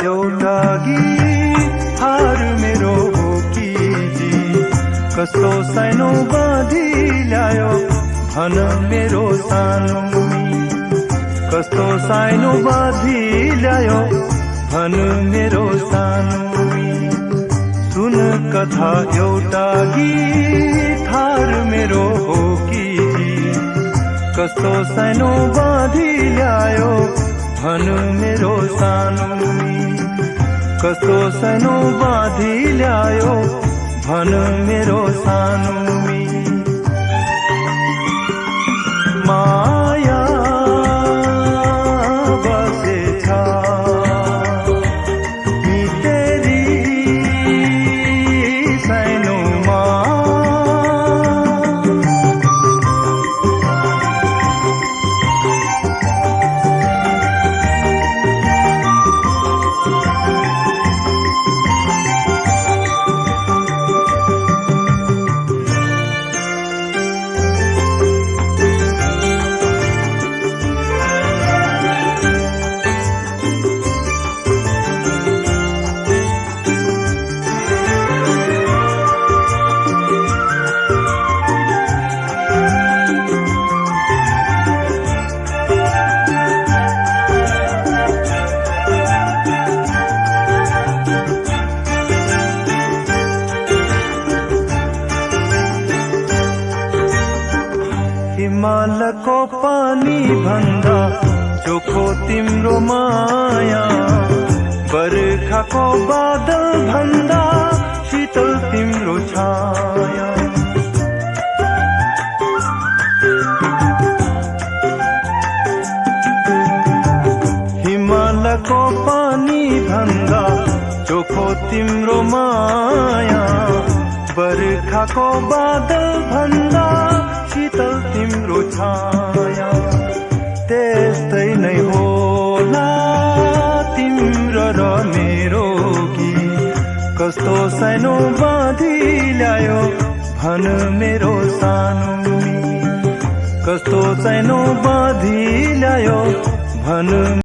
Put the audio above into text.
एउटा गीत हार मेरो हो कि जीत कस्तो सानो बाँधी ल्यायो भन मेरो सानो कस्तो सानो बाँधी ल्यायो भन मेरो सानो सुन कथा एउटा गीत हार मेरो हो कि कस्तो सानो बाँधी ल्यायो भन मेरो सानो कस्तो सानो बाँधी ल्यायो भन मेरो सानो माया बसेछ तेरी सानोमा हिमालको पानी भन्दा चोखो तिम्रो माया बर्खाको बादल भन्दा शीतल तिम्रो छाया हिमालको पानी भन्दा चोखो तिम्रो माया बर्खाको बादल भन्दा शीतल तिम्रो छाया त्यस्तै नै होला तिम्रो र मेरो गीत कस्तो सानो बाँधी ल्यायो भन मेरो सानो कस्तो सानो बाँधी ल्यायो भन